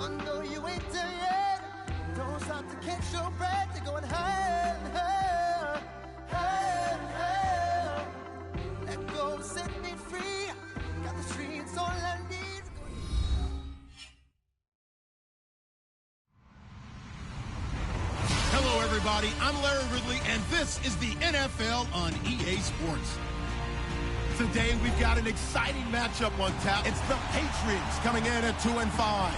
I know you ain't done yet. Don't stop to catch your breath. You're going higher and higher, higher and higher. Let go, set me free. Got the streets all I need. Hello, everybody. I'm Larry Ridley, and this is the NFL on EA Sports. Today, we've got an exciting matchup on tap. It's the Patriots coming in at 2-5,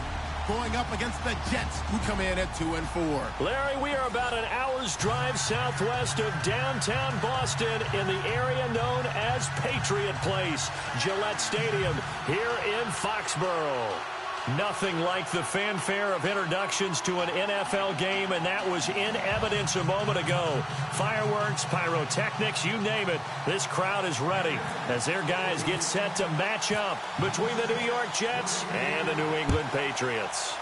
going up against the Jets, who come in at 2-4. Larry, we are about an hour's drive southwest of downtown Boston in the area known as Patriot Place, Gillette Stadium, here in Foxborough. Nothing like the fanfare of introductions to an NFL game, and that was in evidence a moment ago. Fireworks, pyrotechnics, you name it. This crowd is ready as their guys get set to match up between the New York Jets and the New England Patriots.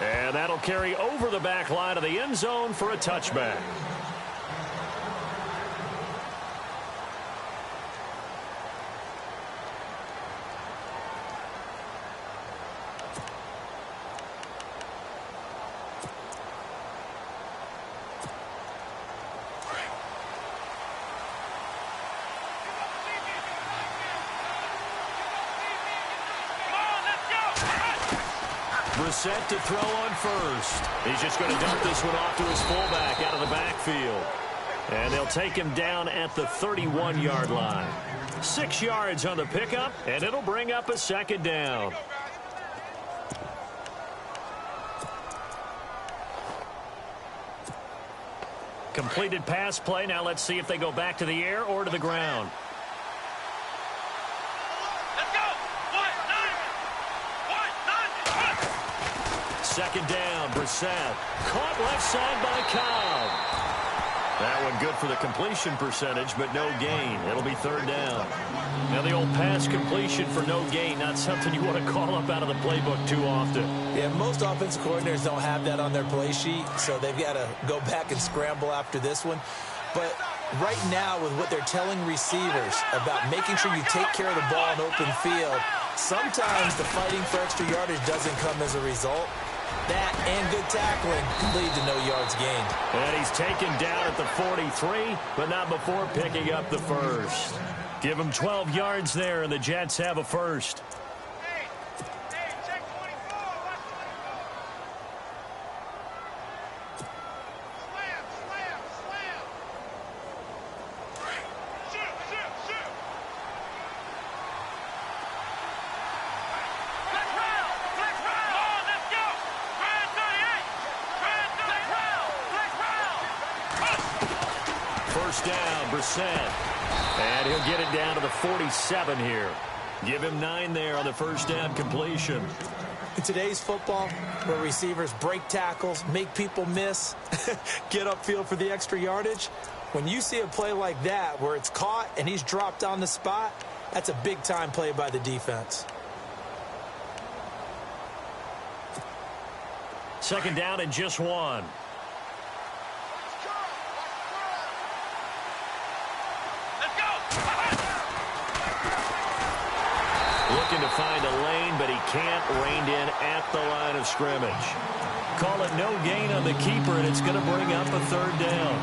And that'll carry over the back line of the end zone for a touchback. Set to throw on first. He's just going to dump this one off to his fullback out of the backfield. And they'll take him down at the 31-yard line. 6 yards on the pickup, and it'll bring up a second down. Completed pass play. Now let's see if they go back to the air or to the ground. Second down, Brissett. Caught left side by Cobb. That one good for the completion percentage, but no gain. It'll be third down. Now the old pass completion for no gain, not something you want to call up out of the playbook too often. Yeah, most offensive coordinators don't have that on their play sheet, so they've got to go back and scramble after this one. But right now, with what they're telling receivers about making sure you take care of the ball in open field, sometimes the fighting for extra yardage doesn't come as a result. That and good tackling lead to no yards gained. And he's taken down at the 43, but not before picking up the first. Give him 12 yards there, and the Jets have a first. First down, Brissett. And he'll get it down to the 47 here. Give him 9 there on the first down completion. In today's football, where receivers break tackles, make people miss, get upfield for the extra yardage, when you see a play like that where it's caught and he's dropped on the spot, that's a big-time play by the defense. Second down and just 1. Looking to find a lane, but he can't. Reined in at the line of scrimmage. Call it no gain on the keeper, and it's going to bring up a third down.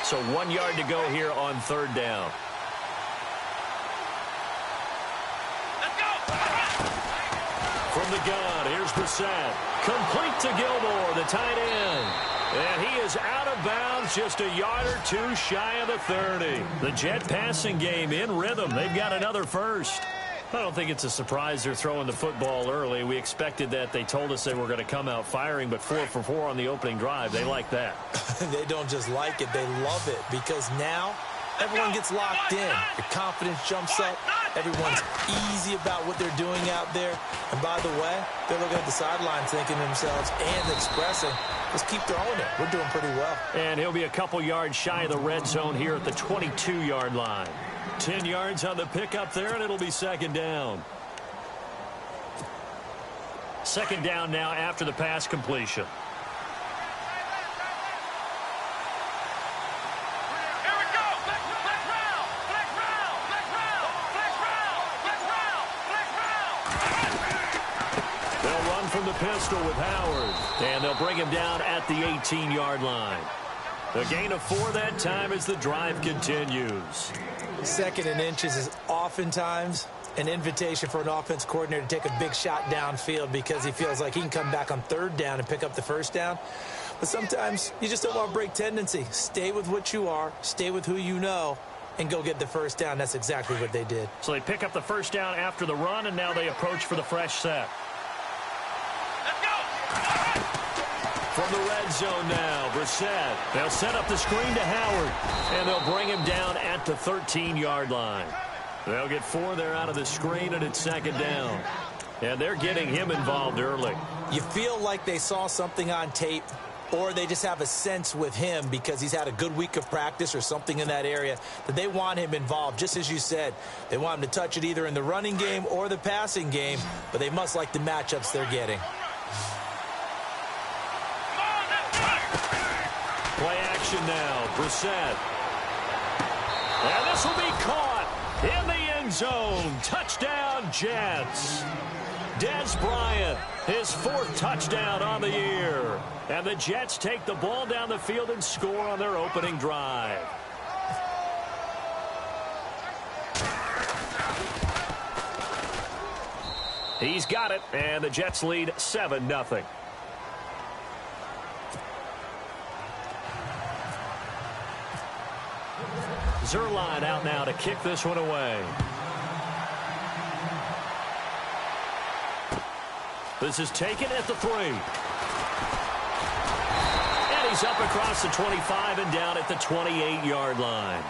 So 1 yard to go here on third down. From the gun, here's Brissett. Complete to Gilmore, the tight end. And he is out of bounds, just a yard or two shy of the 30. The Jet passing game in rhythm. They've got another first. I don't think it's a surprise they're throwing the football early. We expected that. They told us they were going to come out firing, but 4 for 4 on the opening drive. They like that. They don't just like it, they love it, because now everyone gets locked in. Your confidence jumps up. Everyone's easy about what they're doing out there. And by the way, they're looking at the sideline thinking to themselves and expressing, let's keep throwing it. We're doing pretty well. And he'll be a couple yards shy of the red zone here at the 22-yard line. 10 yards on the pickup there, and it'll be second down. Second down now after the pass completion. pistol with Howard. And they'll bring him down at the 18-yard line. A gain of 4 that time as the drive continues. 2nd and inches is oftentimes an invitation for an offense coordinator to take a big shot downfield because he feels like he can come back on 3rd down and pick up the 1st down. But sometimes you just don't want to break tendency. Stay with what you are, stay with who you know, and go get the 1st down. That's exactly what they did. So they pick up the 1st down after the run, and now they approach for the fresh set. From the red zone now, Brissett. They'll set up the screen to Howard, and they'll bring him down at the 13-yard line. They'll get 4 there out of the screen, and it's 2nd down. And they're getting him involved early. You feel like they saw something on tape, or they just have a sense with him because he's had a good week of practice or something in that area that they want him involved. Just as you said, they want him to touch it either in the running game or the passing game, but they must like the matchups they're getting. Play action now, Brissett. And this will be caught in the end zone. Touchdown, Jets. Dez Bryant, his 4th touchdown on the year. And the Jets take the ball down the field and score on their opening drive. He's got it, and the Jets lead 7-0. Zerline out now to kick this one away. This is taken at the 3. And he's up across the 25 and down at the 28-yard line.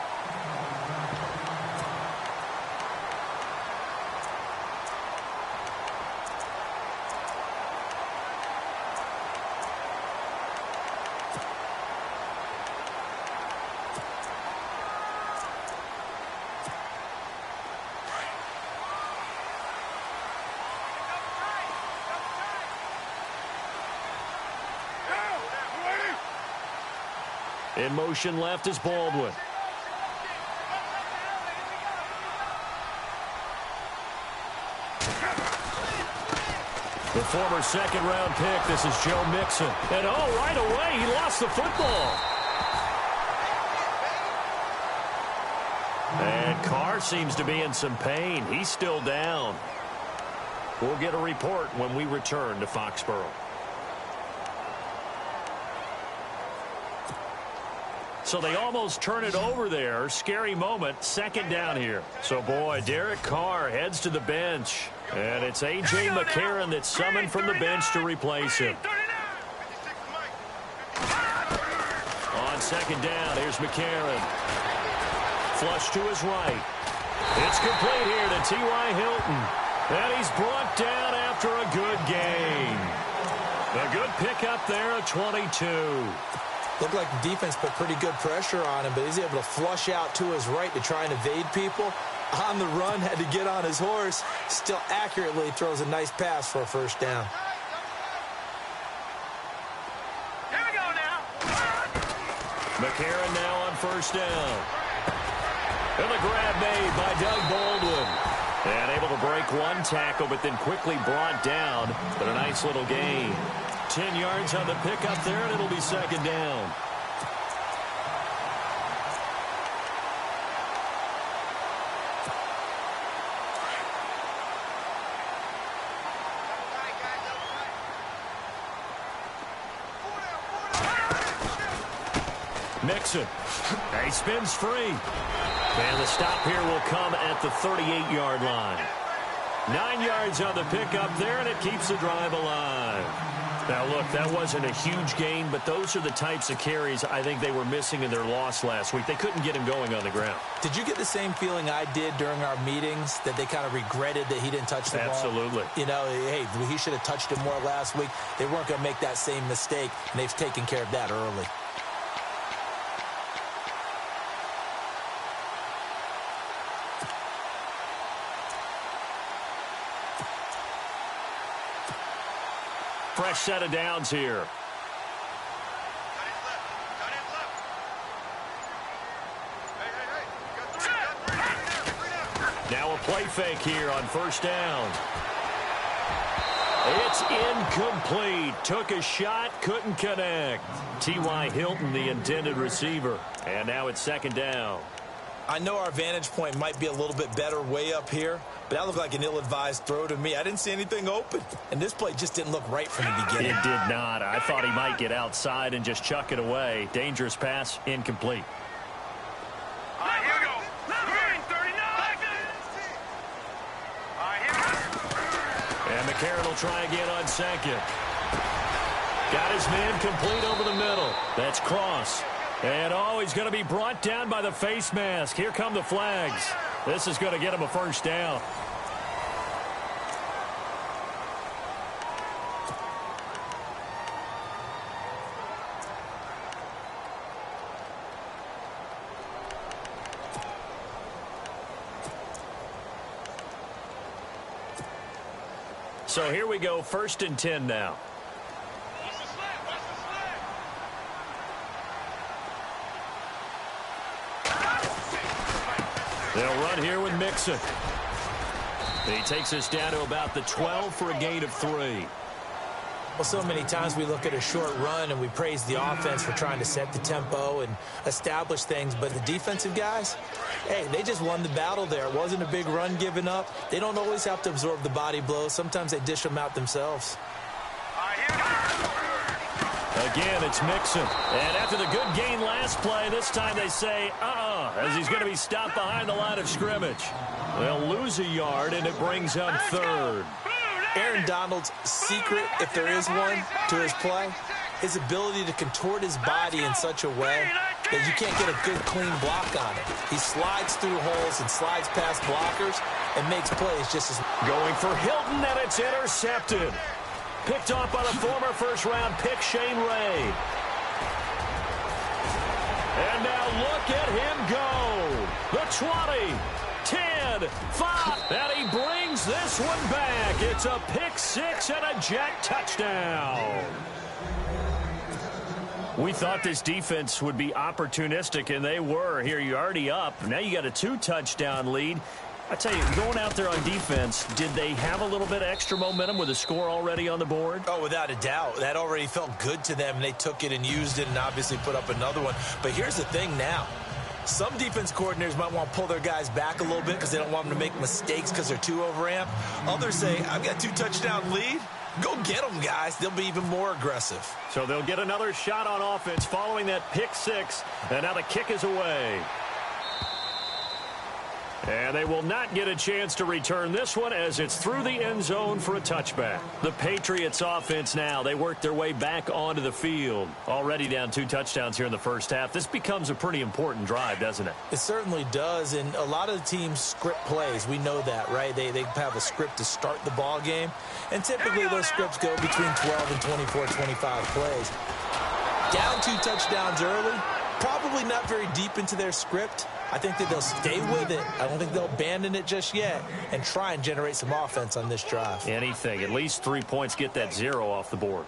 In motion left is Baldwin. The former 2nd-round pick, this is Joe Mixon. And right away, he lost the football. And Carr seems to be in some pain. He's still down. We'll get a report when we return to Foxborough. So they almost turn it over there. Scary moment. 2nd down here. So, boy, Derek Carr heads to the bench. And it's A.J. McCarron that's summoned from the bench to replace him. On 2nd down, here's McCarron. Flush to his right. It's complete here to T.Y. Hilton. And he's brought down after a good gain. A good pickup there at 22. Looked like the defense put pretty good pressure on him, but he's able to flush out to his right to try and evade people. On the run, had to get on his horse. Still accurately throws a nice pass for a 1st down. Here we go now. McCarron now on 1st down. And the grab made by Doug Baldwin. And able to break one tackle, but then quickly brought down. But a nice little gain. 10 yards on the pickup there, and it'll be 2nd down. Mixon. He spins free. And the stop here will come at the 38-yard line. 9 yards on the pickup there, and it keeps the drive alive. Now, look, that wasn't a huge gain, but those are the types of carries I think they were missing in their loss last week. They couldn't get him going on the ground. Did you get the same feeling I did during our meetings, that they kind of regretted that he didn't touch the ball? Absolutely. You know, hey, he should have touched it more last week. They weren't going to make that same mistake, and they've taken care of that early. Fresh set of downs here. Now a play fake here on 1st down. It's incomplete. Took a shot, couldn't connect. T.Y. Hilton, the intended receiver. And now it's second down. I know our vantage point might be a little bit better way up here, but that looked like an ill-advised throw to me. I didn't see anything open, and this play just didn't look right from the beginning. It did not. I thought he might get outside and just chuck it away. Dangerous pass, incomplete. All right, here we go. 39. All right, here we go. And McCarron will try again on second. Got his man complete over the middle. That's Cross. And, he's going to be brought down by the face mask. Here come the flags. This is going to get him a first down. So here we go, 1st and 10 now. They'll run here with Mixon. He takes us down to about the 12 for a gain of 3. Well, so many times we look at a short run and we praise the offense for trying to set the tempo and establish things, but the defensive guys, hey, they just won the battle there. It wasn't a big run given up. They don't always have to absorb the body blows. Sometimes they dish them out themselves. Again, it's Mixon. And after the good gain last play, this time they say, as he's going to be stopped behind the line of scrimmage. They'll lose a yard, and it brings up 3rd. Aaron Donald's secret, if there is one, to his play, his ability to contort his body in such a way that you can't get a good, clean block on it. He slides through holes and slides past blockers and makes plays just as... Going for Hilton, and it's intercepted. Picked off by the former first-round pick, Shane Ray. And now look at him go. The 20, 10, 5. And he brings this one back. It's a pick 6 and a jet touchdown. We thought this defense would be opportunistic, and they were. Here, you're already up. Now you got a 2-touchdown lead. I tell you, going out there on defense, did they have a little bit of extra momentum with a score already on the board? Oh, without a doubt. That already felt good to them, and they took it and used it and obviously put up another one. But here's the thing now. Some defense coordinators might want to pull their guys back a little bit because they don't want them to make mistakes because they're too overamped. Others say, I've got 2-touchdown lead. Go get them, guys. They'll be even more aggressive. So they'll get another shot on offense following that pick 6, and now the kick is away. And they will not get a chance to return this one as it's through the end zone for a touchback. The Patriots offense now, they work their way back onto the field. Already down 2 touchdowns here in the first half. This becomes a pretty important drive, doesn't it? It certainly does, and a lot of the teams script plays. We know that, right? They have a script to start the ball game, and typically those scripts go between 12 and 24, 25 plays. Down 2 touchdowns early, probably not very deep into their script. I think that they'll stay with it. I don't think they'll abandon it just yet and try and generate some offense on this drive. Anything. At least 3 points, get that 0 off the board.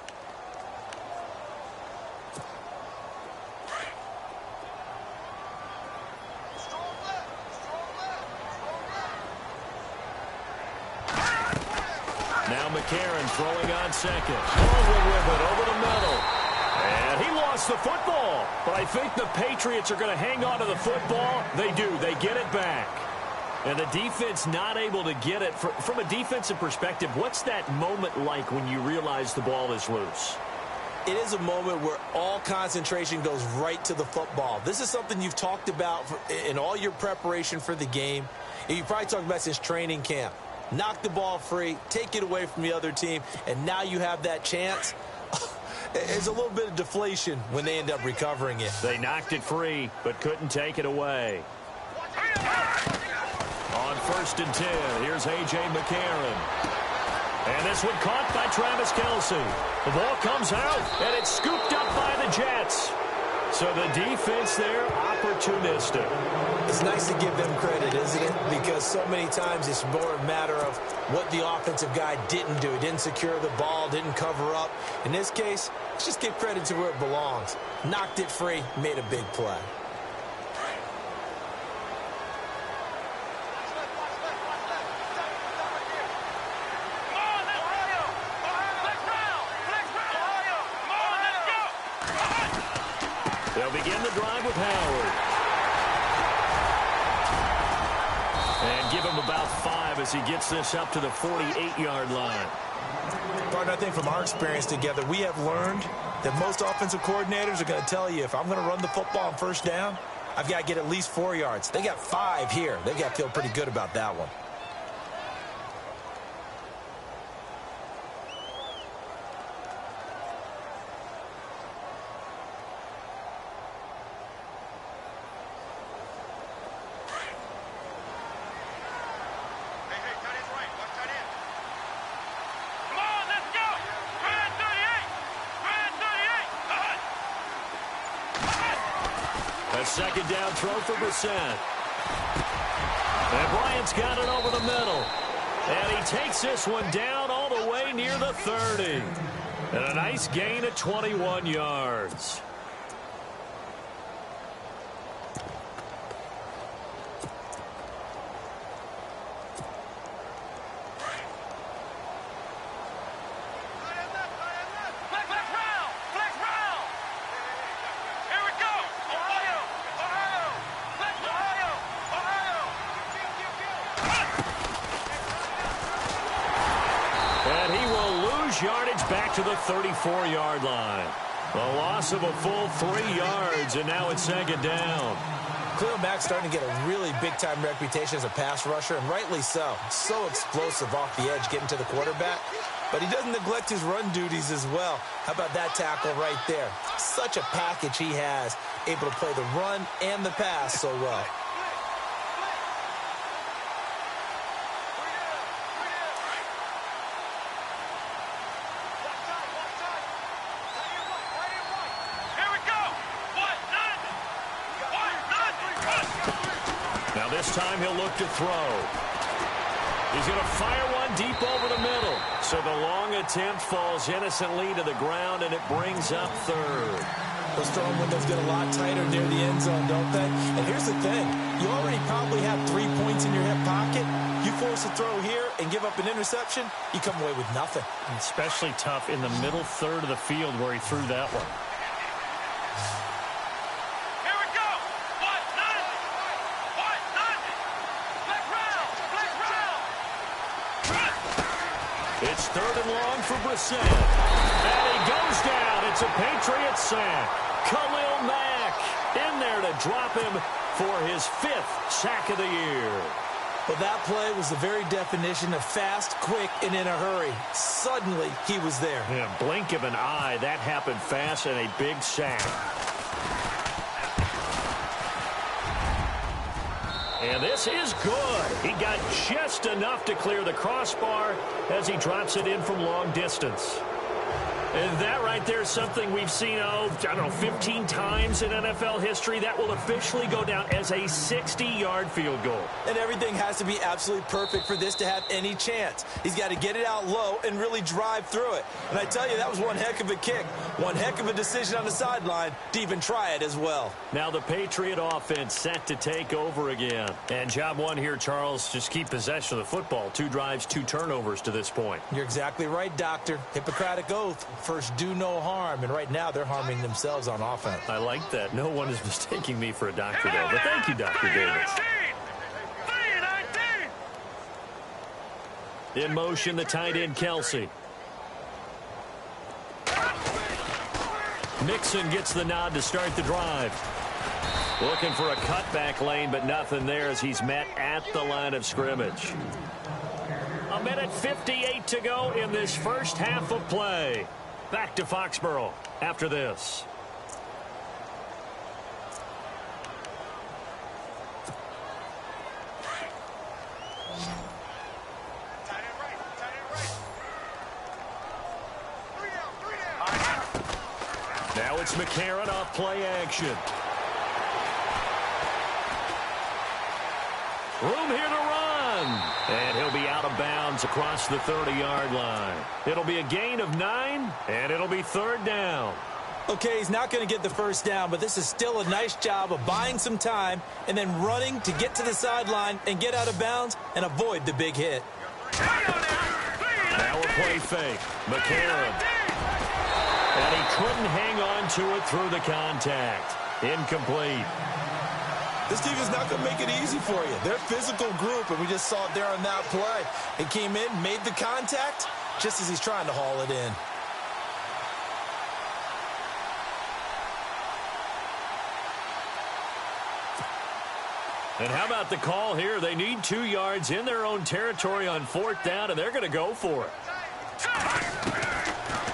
Now McCarron throwing on second. Baldwin with it over the middle. And he lost the football. But I think the Patriots are going to hang on to the football. They do. They get it back. And the defense not able to get it. From a defensive perspective, what's that moment like when you realize the ball is loose? It is a moment where all concentration goes right to the football. This is something you've talked about in all your preparation for the game. And you probably talked about since training camp. Knock the ball free, take it away from the other team, and now you have that chance. There's a little bit of deflation when they end up recovering it. They knocked it free, but couldn't take it away. On 1st and 10, here's A.J. McCarron. And this one caught by Travis Kelce. The ball comes out, and it's scooped up by the Jets. So the defense there, opportunistic. It's nice to give them credit, isn't it? Because so many times it's more a matter of what the offensive guy didn't do. Didn't secure the ball, didn't cover up. In this case, let's just give credit to where it belongs. Knocked it free, made a big play. They'll begin the drive with Howard. And give him about 5 as he gets this up to the 48-yard line. Partner, I think from our experience together, we have learned that most offensive coordinators are going to tell you, if I'm going to run the football on first down, I've got to get at least 4 yards. They got 5 here. They've got to feel pretty good about that one. Second down throw for Brissett. And Bryant's got it over the middle. And he takes this one down all the way near the 30. And a nice gain of 21 yards. Yardage back to the 34-yard line. A loss of a full 3 yards, and now it's second down. Khalil Mack's starting to get a really big-time reputation as a pass rusher, and rightly so. So explosive off the edge getting to the quarterback. But he doesn't neglect his run duties as well. How about that tackle right there? Such a package he has, able to play the run and the pass so well. This time he'll look to throw. He's going to fire one deep over the middle. So the long attempt falls innocently to the ground, and it brings up third. Those throwing windows get a lot tighter near the end zone, don't they? And here's the thing. You already probably have 3 points in your hip pocket. You force a throw here and give up an interception, you come away with nothing. Especially tough in the middle third of the field where he threw that one. It's third and long for Brissett. And he goes down. It's a Patriots sack. Khalil Mack in there to drop him for his 5th sack of the year. Well, that play was the very definition of fast, quick, and in a hurry. Suddenly, he was there. Yeah, blink of an eye. That happened fast and a big sack. And this is good. He got just enough to clear the crossbar as he drops it in from long distance. And that right there is something we've seen, 15 times in NFL history. That will officially go down as a 60-yard field goal. And everything has to be absolutely perfect for this to have any chance. He's got to get it out low and really drive through it. And I tell you, that was one heck of a kick. One heck of a decision on the sideline to even try it as well. Now the Patriot offense set to take over again. And job one here, Charles, just keep possession of the football. 2 drives, 2 turnovers to this point. You're exactly right, Doctor. Hippocratic oath. First, do no harm. And right now, they're harming themselves on offense. I like that. No one is mistaking me for a doctor, though. But thank you, Dr. Davis. In motion, the tight end, Kelsey. Mixon gets the nod to start the drive. Looking for a cutback lane, but nothing there as he's met at the line of scrimmage. 1:58 to go in this first half of play. Back to Foxborough after this. Now it's McCarron off play action. Room here to run. And he'll be out of bounds across the 30-yard line. It'll be a gain of 9, and it'll be third down. Okay, he's not going to get the first down, but this is still a nice job of buying some time and then running to get to the sideline and get out of bounds and avoid the big hit. Now a play fake. McCarron. And he couldn't hang on to it through the contact. Incomplete. This team is not going to make it easy for you. They're a physical group, and we just saw it there on that play. It came in, made the contact, just as he's trying to haul it in. And how about the call here? They need 2 yards in their own territory on 4th down, and they're going to go for it.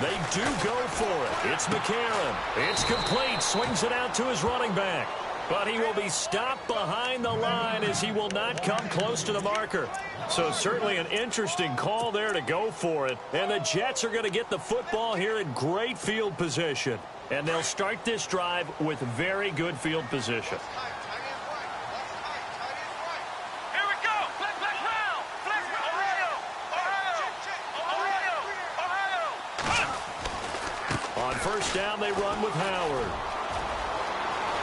They do go for it. It's McCarron. It's complete. Swings it out to his running back. But he will be stopped behind the line as he will not come close to the marker. So certainly an interesting call there to go for it. And the Jets are going to get the football here in great field position. And they'll start this drive with very good field position. On 1st down, they run with Howard.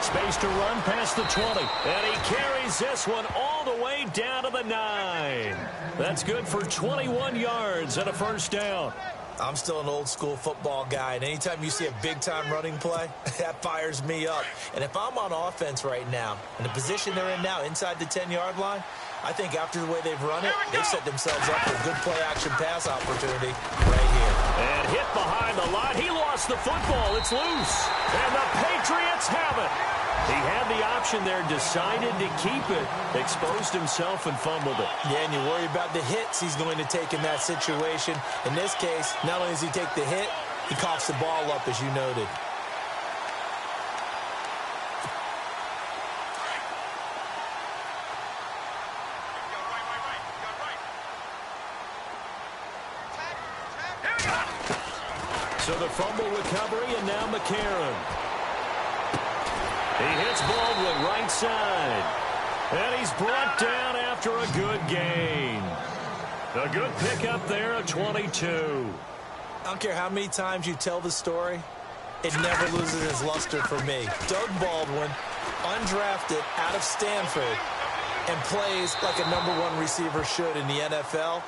Space to run past the 20. And he carries this one all the way down to the 9. That's good for 21 yards and a 1st down. I'm still an old-school football guy, and anytime you see a big-time running play, that fires me up. And if I'm on offense right now, in the position they're in now, inside the 10-yard line, I think after the way they've run it, they've set themselves up for a good play-action pass opportunity right here. And hit behind the line. He lost the football. It's loose. And the Patriots have it. He had the option there, decided to keep it, exposed himself and fumbled it. Yeah, and you worry about the hits he's going to take in that situation. In this case, not only does he take the hit, he coughs the ball up, as you noted. So the fumble recovery, and now McCarron. He hits Baldwin right side. And he's brought down after a good gain. A good pickup there at 22. I don't care how many times you tell the story, it never loses its luster for me. Doug Baldwin, undrafted out of Stanford, and plays like a #1 receiver should in the NFL.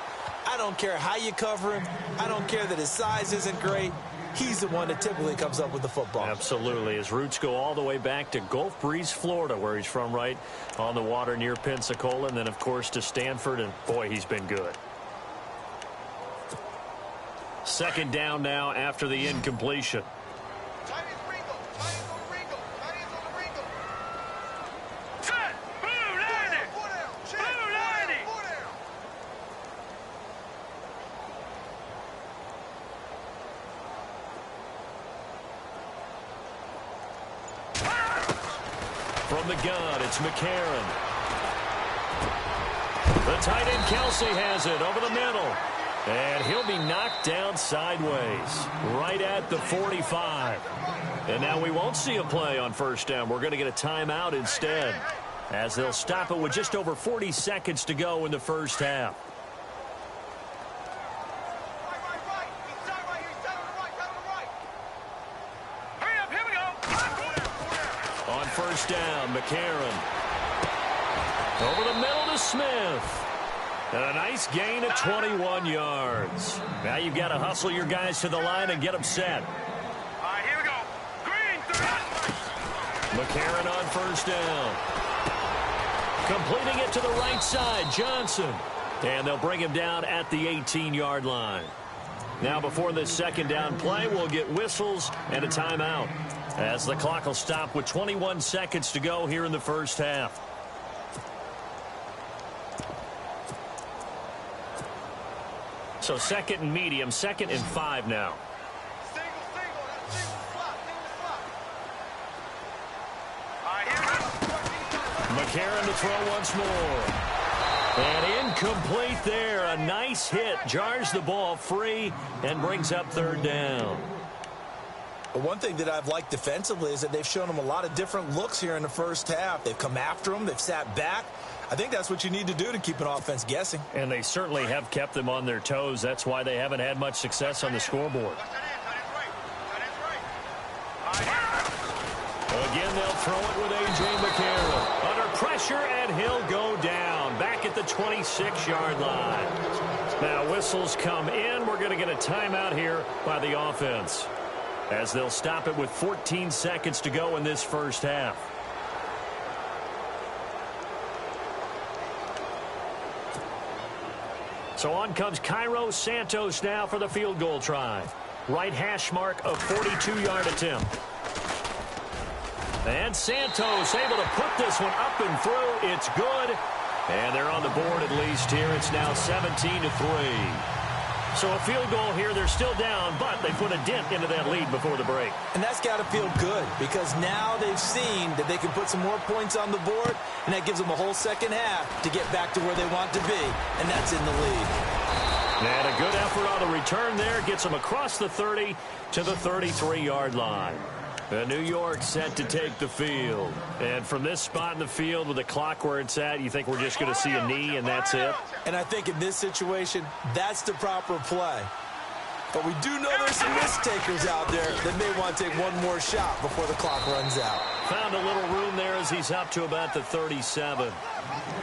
I don't care how you cover him. I don't care that his size isn't great. He's the one that typically comes up with the football. Absolutely. His roots go all the way back to Gulf Breeze, Florida, where he's from, right on the water near Pensacola, and then, of course, to Stanford, and, boy, he's been good. 2nd down now after the incompletion. From the gun, it's McCarron. The tight end Kelsey has it over the middle. And he'll be knocked down sideways, right at the 45. And now we won't see a play on 1st down. We're going to get a timeout instead, as they'll stop it with just over 40 seconds to go in the 1st half. On 1st down, McCarron. Over the middle to Smith. And a nice gain of 21 yards. Now you've got to hustle your guys to the line and get them set. All right, here we go. Green, 3. McCarron on 1st down. Completing it to the right side, Johnson. And they'll bring him down at the 18-yard line. Now before this 2nd down play, we'll get whistles and a timeout, as the clock will stop with 21 seconds to go here in the 1st half. So 2nd and medium, 2nd and 5 now. McCarron to throw once more. And incomplete there. A nice hit. Jars the ball free and brings up 3rd down. But one thing that I've liked defensively is that they've shown them a lot of different looks here in the 1st half. They've come after them. They've sat back. I think that's what you need to do to keep an offense guessing. And they certainly have kept them on their toes. That's why they haven't had much success on the scoreboard. Again, they'll throw it with A.J. McCarron. Under pressure, and he'll go down. Back at the 26-yard line. Now, whistles come in. We're going to get a timeout here by the offense. as they'll stop it with 14 seconds to go in this first half. So on comes Cairo Santos now for the field goal try. Right hash mark of 42-yard attempt. And Santos able to put this one up and through. It's good. And they're on the board at least here. It's now 17-3. So a field goal here. They're still down, but they put a dent into that lead before the break. And that's got to feel good because now they've seen that they can put some more points on the board, and that gives them a whole second half to get back to where they want to be, and that's in the lead. And a good effort on the return there. Gets them across the 30 to the 33-yard line. New York set to take the field. And from this spot in the field with the clock where it's at, you think we're just going to see a knee and that's it? And I think in this situation, that's the proper play. But we do know there's some risk takers out there that may want to take one more shot before the clock runs out. Found a little room there as he's up to about the 37.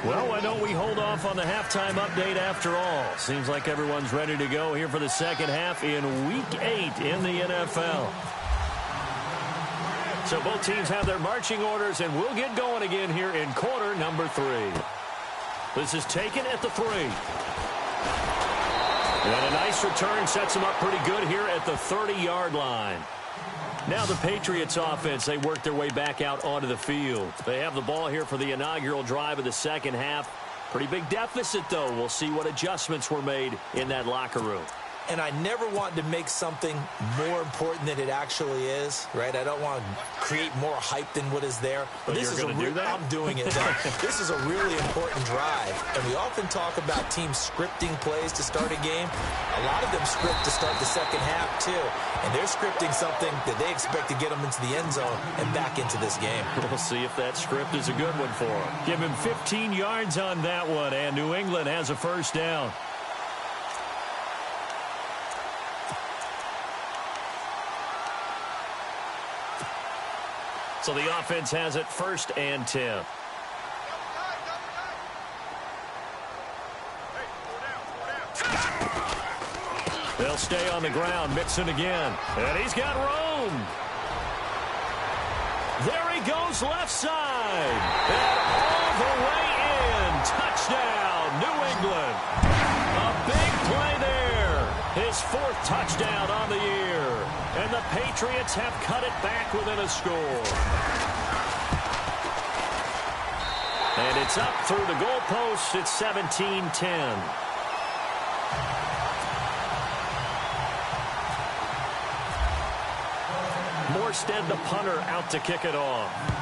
Well, why don't we hold off on the halftime update after all? Seems like everyone's ready to go here for the second half in Week 8 in the NFL. So both teams have their marching orders, and we'll get going again here in quarter number 3. This is taken at the 3. And a nice return sets them up pretty good here at the 30-yard line. Now the Patriots offense, they work their way back out onto the field. They have the ball here for the inaugural drive of the second half. Pretty big deficit, though. We'll see what adjustments were made in that locker room. And I never want to make something more important than it actually is, right? I don't want to create more hype than what is there. But this is do that? I'm doing it. This is a really important drive. And we often talk about teams scripting plays to start a game. A lot of them script to start the second half, too. And they're scripting something that they expect to get them into the end zone and back into this game. We'll see if that script is a good one for them. Give him 15 yards on that one, and New England has a first down. So the offense has it 1st and 10. They'll stay on the ground. Mixon again. And he's got room. There he goes left side. And all the way in. Touchdown, New England. A big play there. His 4th touchdown on the year. And the Patriots have cut it back within a score. And it's up through the goalposts. It's 17-10. Morstead, the punter, out to kick it off.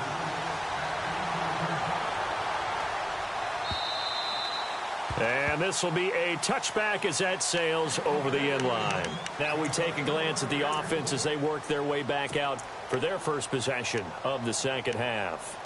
And this will be a touchback as that sails over the end line. Now we take a glance at the offense as they work their way back out for their first possession of the second half.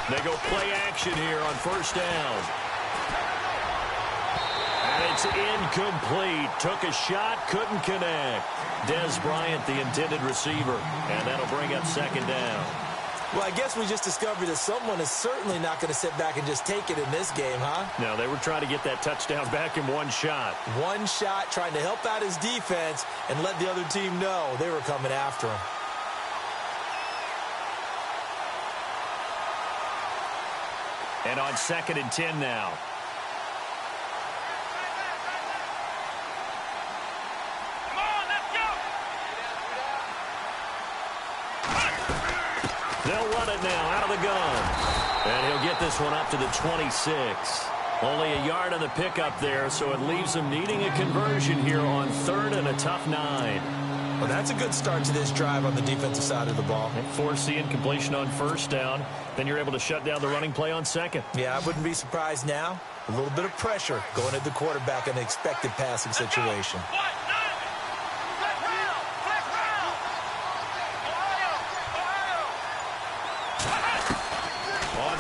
They go play action here on first down. And it's incomplete. Took a shot, couldn't connect. Des Bryant, the intended receiver. And that'll bring up second down. Well, I guess we just discovered that someone is certainly not going to sit back and just take it in this game, huh? No, they were trying to get that touchdown back in one shot. One shot, trying to help out his defense and let the other team know they were coming after him. And on 2nd and 10 now. Come on, let's go! They'll run it now out of the gun. And he'll get this one up to the 26. Only a yard on the pickup there, so it leaves them needing a conversion here on 3rd and a tough 9. Well, that's a good start to this drive on the defensive side of the ball. Force the incompletion on first down. Then you're able to shut down the running play on 2nd. Yeah, I wouldn't be surprised now. A little bit of pressure going at the quarterback in an expected passing situation.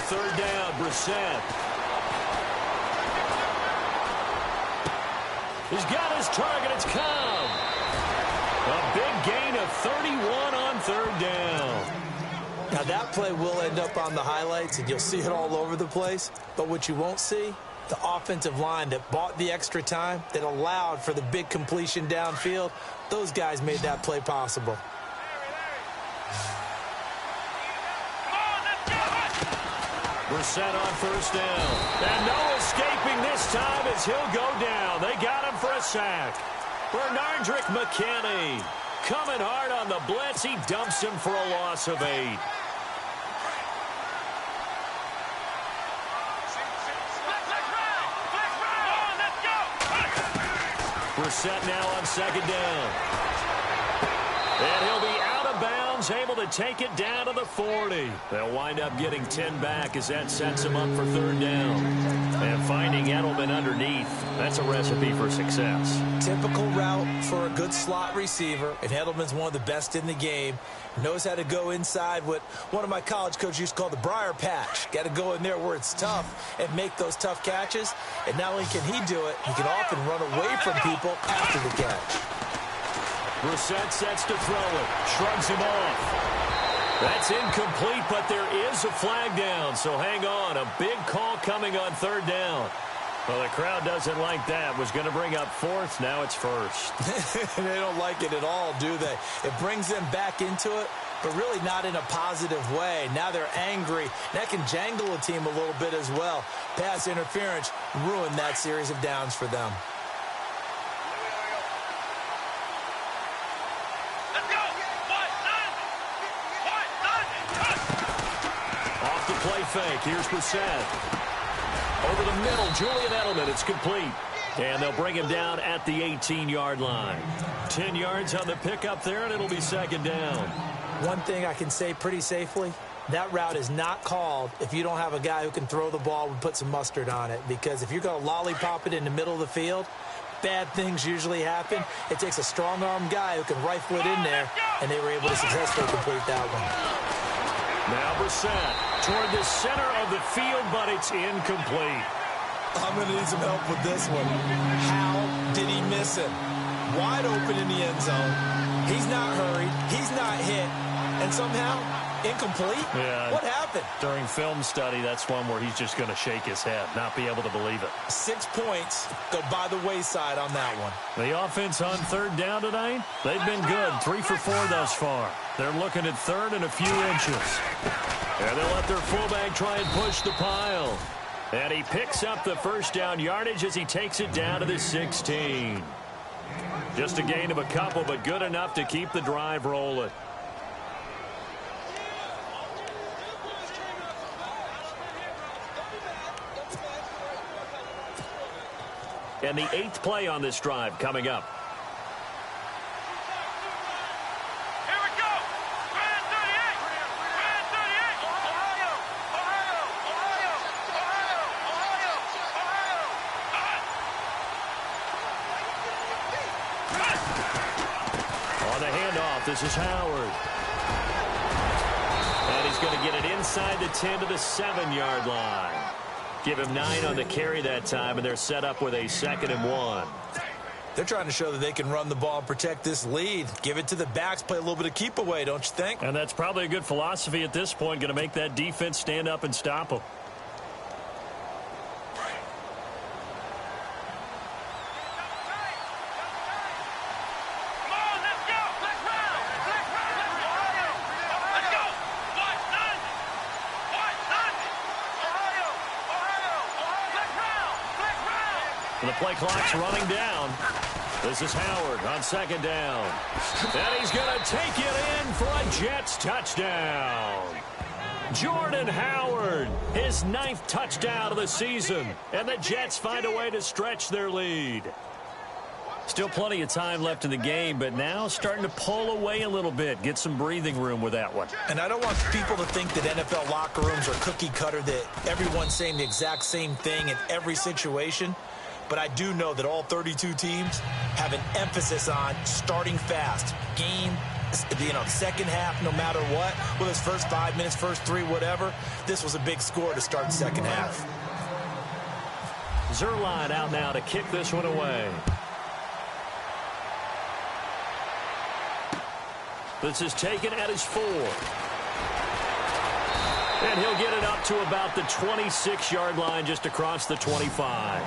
third down. Brissett. He's got his target. It's Cobb. A big gain of 31 on third down. Now, that play will end up on the highlights, and you'll see it all over the place. But what you won't see, the offensive line that bought the extra time, that allowed for the big completion downfield, those guys made that play possible. Brissett on first down. And no escaping this time as he'll go down. They got him for a sack. Bernardrick McKinney coming hard on the blitz. He dumps him for a loss of 8. Brissett now on second down. And he'll be out of bounds, able to take it down to the 40. They'll wind up getting 10 back as that sets him up for third down. And finding Edelman underneath, that's a recipe for success. Typical route for a good slot receiver, and Edelman's one of the best in the game. Knows how to go inside what one of my college coaches used to call the briar patch. Got to go in there where it's tough and make those tough catches. And not only can he do it, he can often run away from people after the catch. Brissett sets to throw it. Shrugs him off. That's incomplete, but there is a flag down, so hang on. A big call coming on third down. Well, the crowd doesn't like that. Was going to bring up fourth. Now it's first. They don't like it at all, do they? It brings them back into it, but really not in a positive way. Now they're angry. That can jangle a team a little bit as well. Pass interference ruined that series of downs for them. Off the play fake. Here's Brissett. Over the middle, Julian Edelman. It's complete. And they'll bring him down at the 18-yard line. 10 yards on the pickup there, and it'll be second down. One thing I can say pretty safely, that route is not called if you don't have a guy who can throw the ball and put some mustard on it. Because if you're going to lollipop it in the middle of the field, bad things usually happen. It takes a strong-arm guy who can rifle it in there, and they were able to successfully complete that one. Now Brissett toward the center of the field, but it's incomplete. I'm going to need some help with this one. How did he miss him? Wide open in the end zone. He's not hurried. He's not hit. And somehow, incomplete? Yeah. What happened? During film study, that's one where he's just going to shake his head, not be able to believe it. 6 points go by the wayside on that one. The offense on third down tonight, they've been good. 3 for 4 thus far. They're looking at third and a few inches. And they'll let their fullback try and push the pile. And he picks up the first down yardage as he takes it down to the 16. Just a gain of a couple, but good enough to keep the drive rolling. And the 8th play on this drive coming up. Here we go. Brand 38. Brand 38. Ohio. Ohio. Ohio. Ohio. Ohio. On the handoff, this is Howard. And he's going to get it inside the 10 to the 7-yard line. Give him 9 on the carry that time, and they're set up with a 2nd and 1. They're trying to show that they can run the ball and protect this lead. Give it to the backs, play a little bit of keep away, don't you think? And that's probably a good philosophy at this point, going to make that defense stand up and stop them. The play clock's running down. This is Howard on 2nd down. And he's going to take it in for a Jets touchdown. Jordan Howard, his 9th touchdown of the season. And the Jets find a way to stretch their lead. Still plenty of time left in the game, but now starting to pull away a little bit. Get some breathing room with that one. And I don't want people to think that NFL locker rooms are cookie cutter, that everyone's saying the exact same thing in every situation. But I do know that all 32 teams have an emphasis on starting fast, game second half, no matter what, with his first 5 minutes, first 3, whatever, this was a big score to start the second half. Zuerlein out now to kick this one away. This is taken at his 4. And he'll get it up to about the 26-yard line, just across the 25.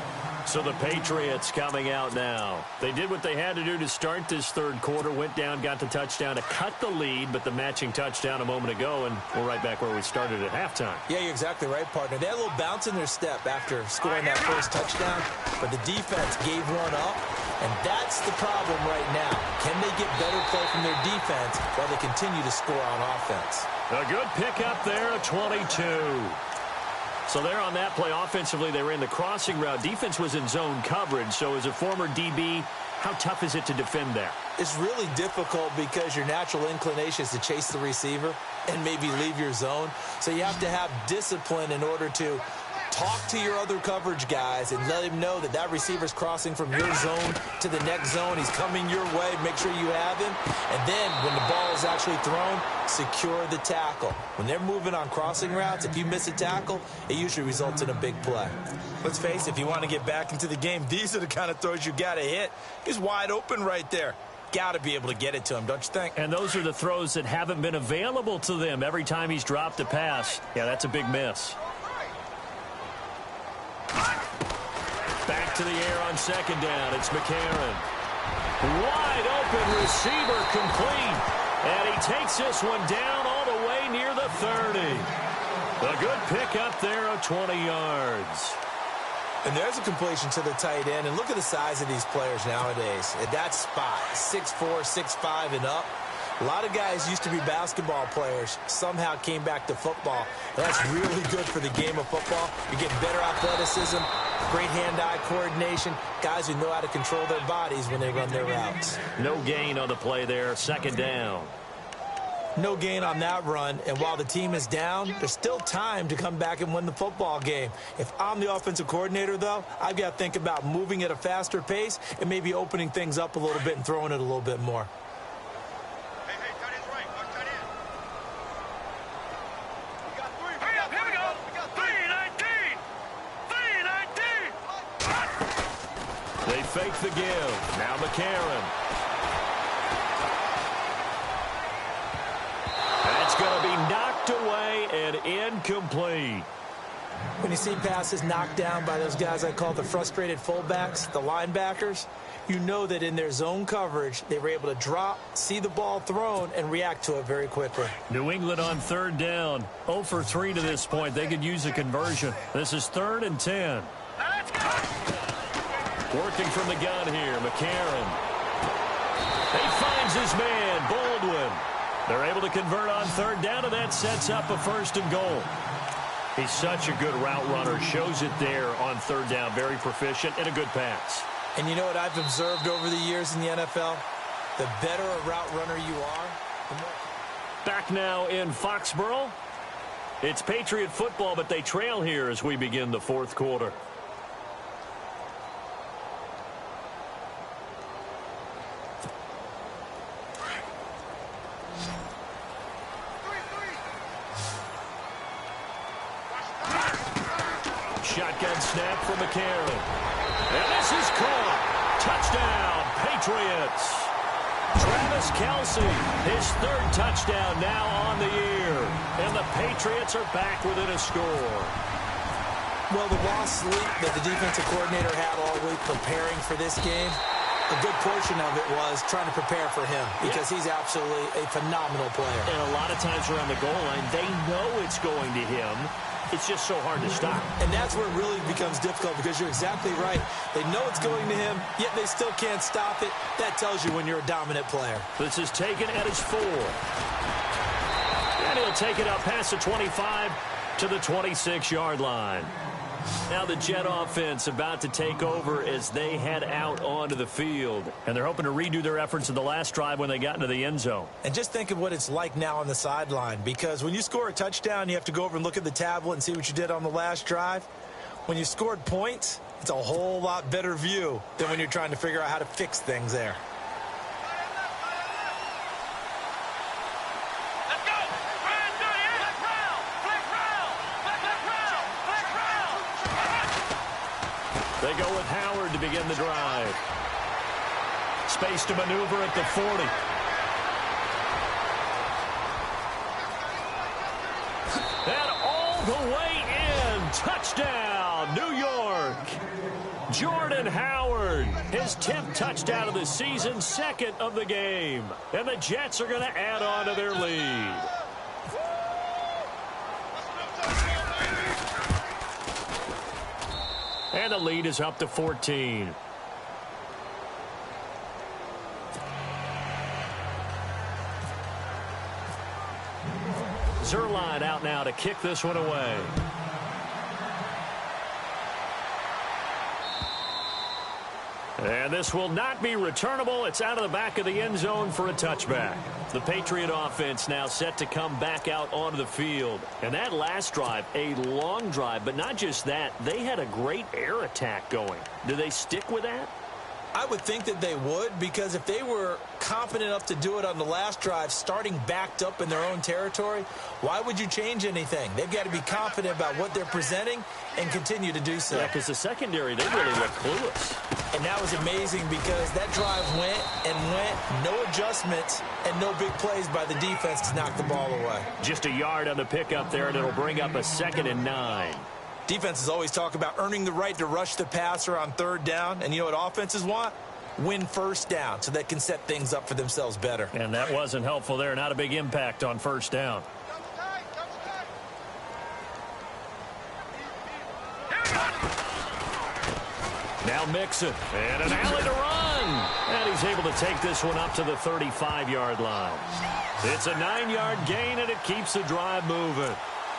So the Patriots coming out now. They did what they had to do to start this third quarter. Went down, got the touchdown to cut the lead, but the matching touchdown a moment ago, and we're right back where we started at halftime. Yeah, you're exactly right, partner. They had a little bounce in their step after scoring that first touchdown, but the defense gave one up, and that's the problem right now. Can they get better play from their defense while they continue to score on offense? A good pickup there, a 22. So there on that play, offensively, they ran the crossing route. Defense was in zone coverage, so as a former DB, how tough is it to defend that? It's really difficult because your natural inclination is to chase the receiver and maybe leave your zone. So you have to have discipline in order to talk to your other coverage guys and let him know that that receiver's crossing from your zone to the next zone. He's coming your way. Make sure you have him. And then when the ball is actually thrown, secure the tackle. When they're moving on crossing routes, if you miss a tackle, it usually results in a big play. Let's face it, if you want to get back into the game, these are the kind of throws you got to hit. He's wide open right there. Got to be able to get it to him, don't you think? And those are the throws that haven't been available to them every time he's dropped a pass. Yeah, that's a big miss. Back to the air on second down. It's McCarron. Wide open receiver, complete. And he takes this one down all the way near the 30. A good pickup there of 20 yards. And there's a completion to the tight end. And look at the size of these players nowadays. At that spot, 6'4", 6'5", and up. A lot of guys used to be basketball players, somehow came back to football. And that's really good for the game of football. You're getting better athleticism, great hand-eye coordination, guys who know how to control their bodies when they run their routes. No gain on the play there, second down. No gain on that run, and while the team is down, there's still time to come back and win the football game. If I'm the offensive coordinator, though, I've got to think about moving at a faster pace and maybe opening things up a little bit and throwing it a little bit more. They fake the give. Now McCarron. That's going to be knocked away and incomplete. When you see passes knocked down by those guys I call the frustrated fullbacks, the linebackers, you know that in their zone coverage, they were able to drop, see the ball thrown, and react to it very quickly. New England on third down. 0 for 3 to this point. They could use a conversion. This is 3rd and 10. Working from the gun here, McCarron. He finds his man, Baldwin. They're able to convert on third down, and that sets up a 1st and goal. He's such a good route runner. Shows it there on third down. Very proficient and a good pass. And you know what I've observed over the years in the NFL? The better a route runner you are, the more... Back now in Foxborough. It's Patriot football, but they trail here as we begin the 4th quarter. Shotgun snap for McCarron. And this is caught. Touchdown, Patriots. Travis Kelce, his 3rd touchdown now on the year. And the Patriots are back within a score. Well, the lost sleep that the defensive coordinator had all week preparing for this game, a good portion of it was trying to prepare for him because he's absolutely a phenomenal player. And a lot of times around the goal line, they know it's going to him. It's just so hard to stop. And that's where it really becomes difficult because you're exactly right. They know it's going to him, yet they still can't stop it. That tells you when you're a dominant player. This is taken at his 4. And he'll take it up past the 25 to the 26-yard line. Now the Jet offense about to take over as they head out onto the field. And they're hoping to redo their efforts in the last drive when they got into the end zone. And just think of what it's like now on the sideline, because when you score a touchdown, you have to go over and look at the tablet and see what you did on the last drive. When you scored points, it's a whole lot better view than when you're trying to figure out how to fix things there. They go with Howard to begin the drive. Space to maneuver at the 40. And all the way in. Touchdown, New York. Jordan Howard, his 10th touchdown of the season, second of the game. And the Jets are going to add on to their lead. And the lead is up to 14. Zerline out now to kick this one away. And this will not be returnable. It's out of the back of the end zone for a touchback. The Patriot offense now set to come back out onto the field. And that last drive, a long drive, but not just that. They had a great air attack going. Do they stick with that? I would think that they would, because if they were confident enough to do it on the last drive, starting backed up in their own territory, why would you change anything? They've got to be confident about what they're presenting and continue to do so. Yeah, because the secondary, they really look clueless. And that was amazing because that drive went and went, no adjustments and no big plays by the defense to knock the ball away. Just a yard on the pickup there, and it'll bring up a 2nd and 9. Defenses always talk about earning the right to rush the passer on 3rd down. And you know what offenses want? Win 1st down so they can set things up for themselves better. And that wasn't helpful there. Not a big impact on 1st down. Now Mixon. And an alley to run. And he's able to take this one up to the 35-yard line. It's a 9-yard gain, and it keeps the drive moving.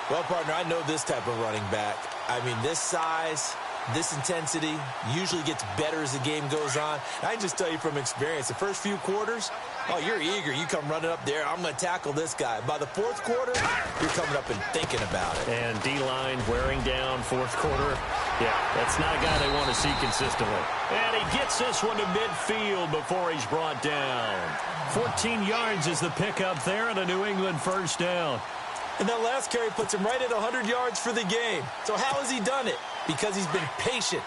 Well, partner, I know this type of running back. I mean, this size, this intensity usually gets better as the game goes on. I can just tell you from experience, the first few quarters, oh, you're eager. You come running up there. I'm going to tackle this guy. By the 4th quarter, you're coming up and thinking about it. And D-line wearing down 4th quarter. Yeah, that's not a guy they want to see consistently. And he gets this one to midfield before he's brought down. 14 yards is the pickup there, and a New England 1st down. And that last carry puts him right at 100 yards for the game. So how has he done it? Because he's been patient,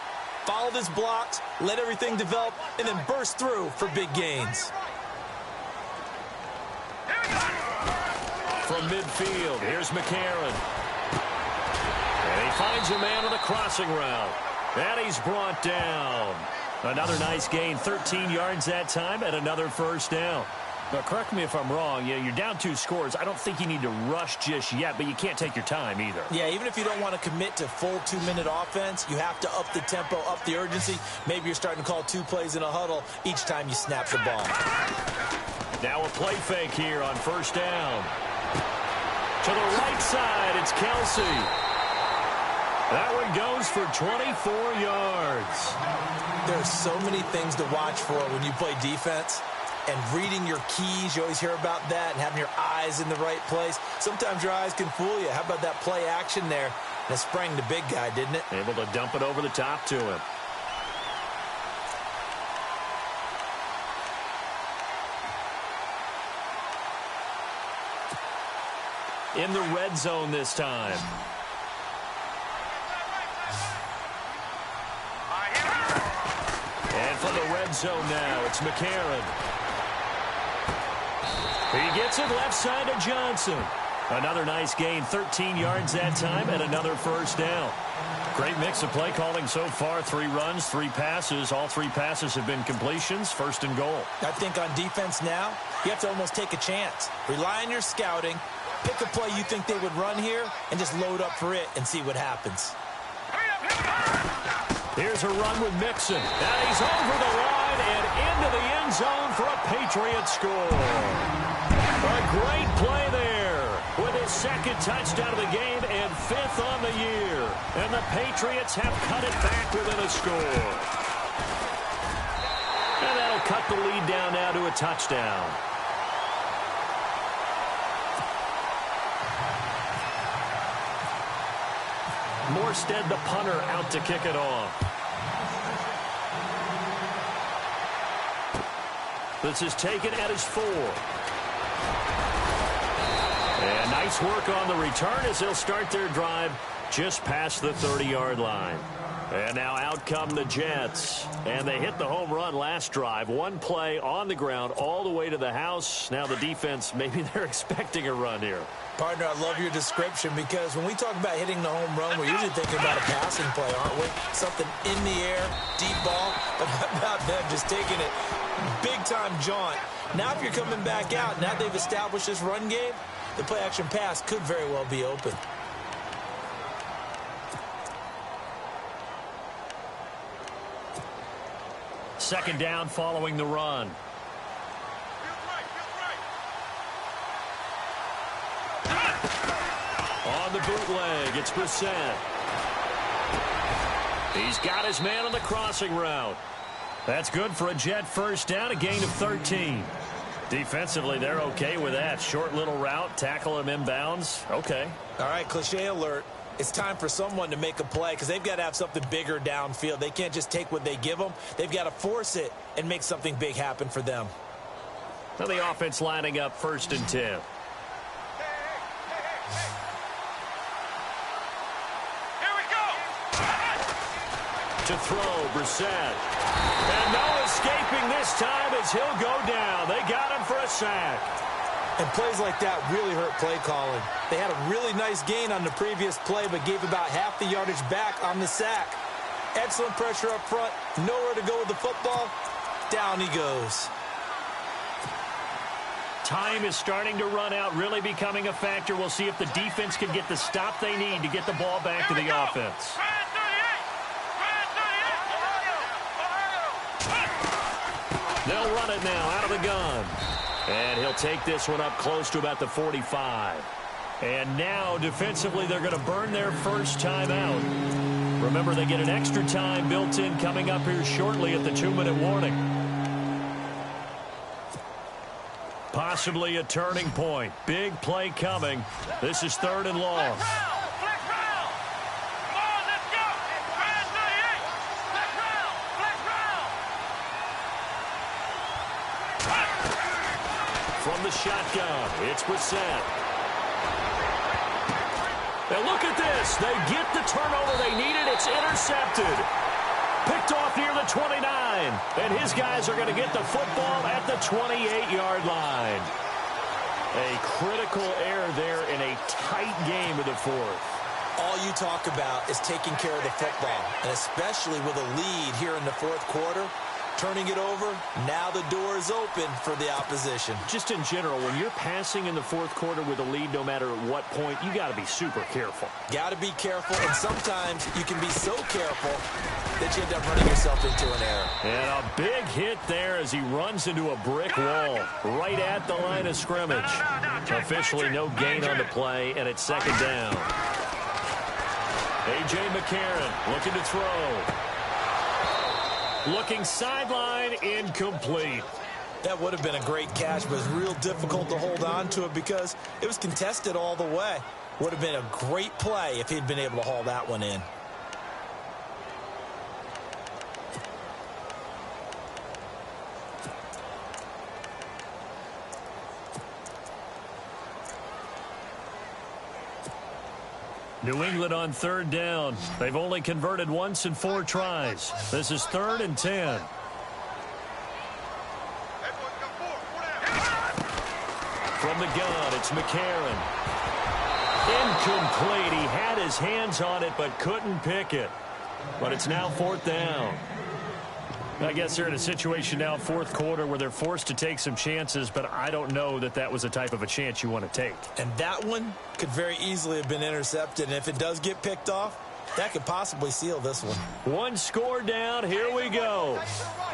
followed his blocks, let everything develop, and then burst through for big gains. From midfield, here's McCarron. And he finds a man on the crossing route. And he's brought down. Another nice gain, 13 yards that time, and another 1st down. Now, correct me if I'm wrong. Yeah, you're down 2 scores. I don't think you need to rush just yet, but you can't take your time either. Yeah, even if you don't want to commit to full 2-minute offense, you have to up the tempo, up the urgency. Maybe you're starting to call 2 plays in a huddle each time you snap the ball. Now a play fake here on 1st down. To the right side, it's Kelsey. That one goes for 24 yards. There are so many things to watch for when you play defense. And reading your keys, you always hear about that, and having your eyes in the right place. Sometimes your eyes can fool you. How about that play action there? And it sprang the big guy, didn't it? Able to dump it over the top to him. In the red zone this time. And from the red zone now, it's McCarron. He gets it left side to Johnson. Another nice gain, 13 yards that time, and another 1st down. Great mix of play calling so far. 3 runs, 3 passes. All 3 passes have been completions, 1st and goal. I think on defense now, you have to almost take a chance. Rely on your scouting. Pick a play you think they would run here, and just load up for it and see what happens. Here's a run with Mixon. And he's over the line and into the end zone for a Patriot score. A great play there with his 2nd touchdown of the game and 5th on the year. And the Patriots have cut it back within a score. And that'll cut the lead down now to a touchdown. Morstead, the punter, out to kick it off. This is taken at his 4. And nice work on the return as they'll start their drive just past the 30-yard line. And now out come the Jets. And they hit the home run last drive. One play on the ground all the way to the house. Now the defense, maybe they're expecting a run here. Partner, I love your description because when we talk about hitting the home run, we're usually thinking about a passing play, aren't we? Something in the air, deep ball. But how about them just taking it big-time jaunt? Now if you're coming back out, now they've established this run game, the play-action pass could very well be open. Second down following the run. On the bootleg, it's Brissett. He's got his man on the crossing route. That's good for a Jet first down, a gain of 13. Defensively, they're okay with that. Short little route, tackle him inbounds. Okay. All right, cliche alert. It's time for someone to make a play because they've got to have something bigger downfield. They can't just take what they give them. They've got to force it and make something big happen for them. Now the offense lining up 1st and 10. To throw, Brissett. And no escaping this time as he'll go down. They got him for a sack. And plays like that really hurt play calling. They had a really nice gain on the previous play, but gave about half the yardage back on the sack. Excellent pressure up front. Nowhere to go with the football. Down he goes. Time is starting to run out, really becoming a factor. We'll see if the defense can get the stop they need to get the ball back to the offense. They'll run it now out of the gun. And he'll take this one up close to about the 45. And now, defensively, they're going to burn their first time out. Remember, they get an extra time built in coming up here shortly at the 2-minute warning. Possibly a turning point. Big play coming. This is 3rd and long. From the shotgun, it's Brissett. Now look at this. They get the turnover they needed. It's intercepted. Picked off near the 29. And his guys are going to get the football at the 28-yard line. A critical error there in a tight game of the 4th. All you talk about is taking care of the football, and especially with a lead here in the 4th quarter. Turning it over, now the door is open for the opposition. Just in general, when you're passing in the 4th quarter with a lead, no matter at what point, you got to be super careful. Got to be careful, and sometimes you can be so careful that you end up running yourself into an error. And a big hit there as he runs into a brick wall right at the line of scrimmage. Officially no gain on the play, and it's 2nd down. A.J. McCarron looking to throw. Looking sideline, incomplete. That would have been a great catch, but it's real difficult to hold on to it because it was contested all the way. Would have been a great play if he'd been able to haul that one in. New England on 3rd down. They've only converted once in 4 tries. This is 3rd and 10. From the gun, it's McCarron. Incomplete. He had his hands on it but couldn't pick it. But it's now 4th down. I guess they're in a situation now, 4th quarter, where they're forced to take some chances, but I don't know that that was the type of a chance you want to take. And that one could very easily have been intercepted, and if it does get picked off, that could possibly seal this one. 1 score down. Here we go.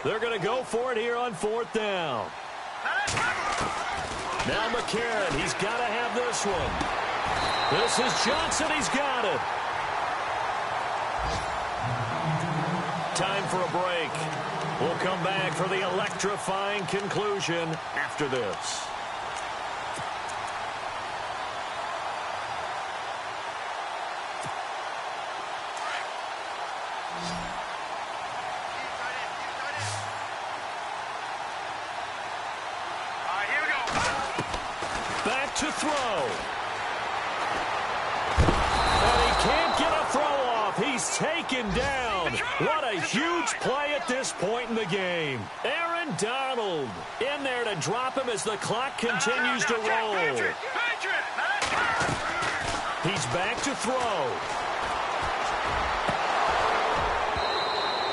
They're going to go for it here on 4th down. Now McCarron, he's got to have this one. This is Johnson. He's got it. Time for a break. We'll come back for the electrifying conclusion after this. Back to throw. And he can't get a throw off. He's taken down. down. What a huge play at this point in the game. Aaron Donald in there to drop him as the clock continues to roll. He's back to throw.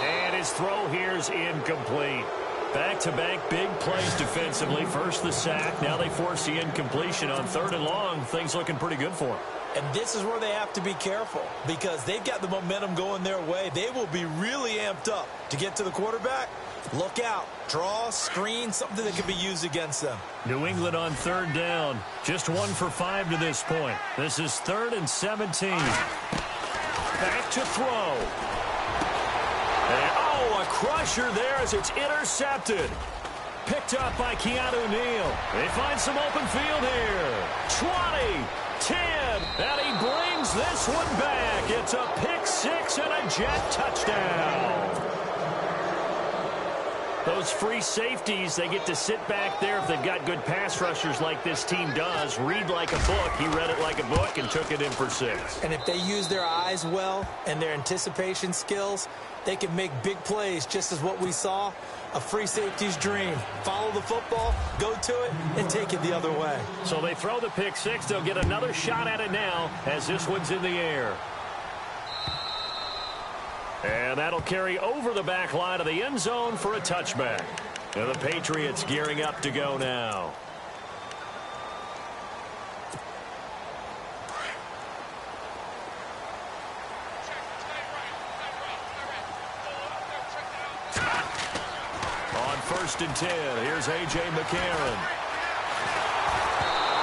And his throw here's incomplete. Back-to-back big plays defensively. First the sack. Now they force the incompletion on 3rd and long. Things looking pretty good for them. And this is where they have to be careful because they've got the momentum going their way. They will be really amped up to get to the quarterback. Look out. Draw, screen, something that can be used against them. New England on 3rd down. Just 1 for 5 to this point. This is 3rd and 17. Back to throw. And, oh, a crusher there as it's intercepted. Picked up by Keanu Neal. They find some open field here. 20, 10, and he brings this one back. It's a pick 6 and a Jet touchdown. Those free safeties, they get to sit back there if they've got good pass rushers like this team does. Read like a book. He read it like a book and took it in for 6. And if they use their eyes well and their anticipation skills, they can make big plays, just as what we saw. A free safety's dream. Follow the football, go to it, and take it the other way. So they throw the pick 6. They'll get another shot at it now as this one's in the air. And that'll carry over the back line of the end zone for a touchback. And the Patriots gearing up to go now. On 1st and 10, here's A.J. McCarron.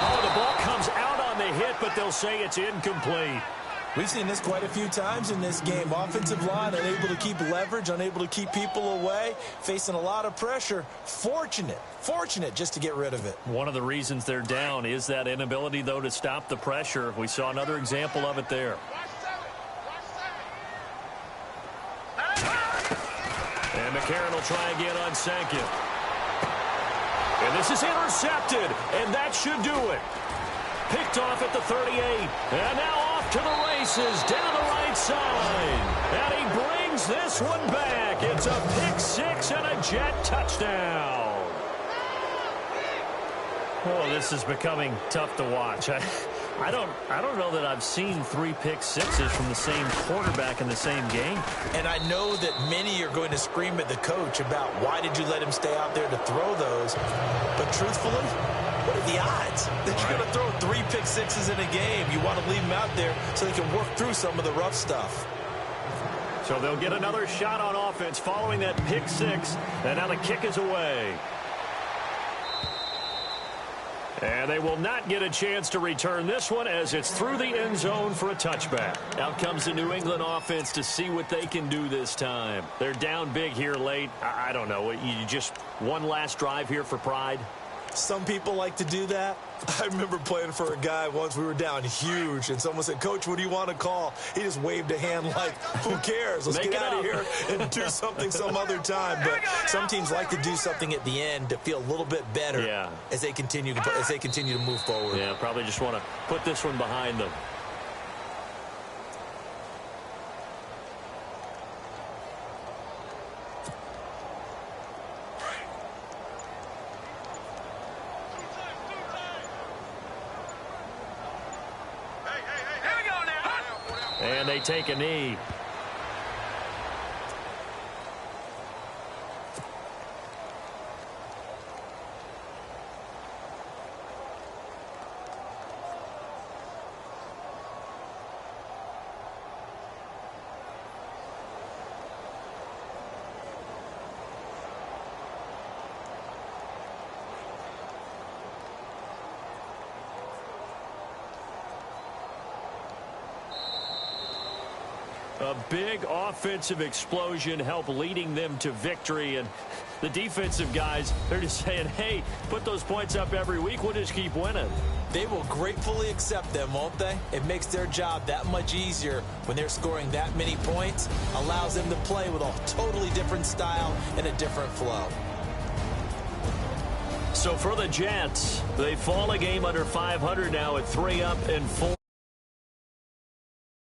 Oh, the ball comes out on the hit, but they'll say it's incomplete. We've seen this quite a few times in this game. Offensive line unable to keep leverage, unable to keep people away, facing a lot of pressure. Fortunate just to get rid of it. One of the reasons they're down is that inability, though, to stop the pressure. We saw another example of it there. And McCarron will try again on 2nd. And this is intercepted, and that should do it. Picked off at the 38, and now off to the races down the right side. And he brings this one back. It's a pick 6 and a Jet touchdown. Oh, this is becoming tough to watch. I don't know that I've seen 3 pick 6s from the same quarterback in the same game. And I know that many are going to scream at the coach about why did you let him stay out there to throw those. But truthfully, what are the odds that you're going to throw 3 pick 6s in a game? You want to leave them out there so they can work through some of the rough stuff. So they'll get another shot on offense following that pick 6. And now the kick is away. And they will not get a chance to return this one as it's through the end zone for a touchback. Out comes the New England offense to see what they can do this time. They're down big here late. I don't know. You just one last drive here for pride? Some people like to do that. I remember playing for a guy once. We were down huge, and someone said, "Coach, what do you want to call?" He just waved a hand like, who cares? Let's get out of here and do something some other time. But some teams like to do something at the end to feel a little bit better as they continue to move forward. Yeah, probably just want to put this one behind them. And they take a knee. A big offensive explosion helped leading them to victory. And the defensive guys, they're just saying, hey, put those points up every week. We'll just keep winning. They will gratefully accept them, won't they? It makes their job that much easier when they're scoring that many points. Allows them to play with a totally different style and a different flow. So for the Jets, they fall a game under 500 now at 3-4.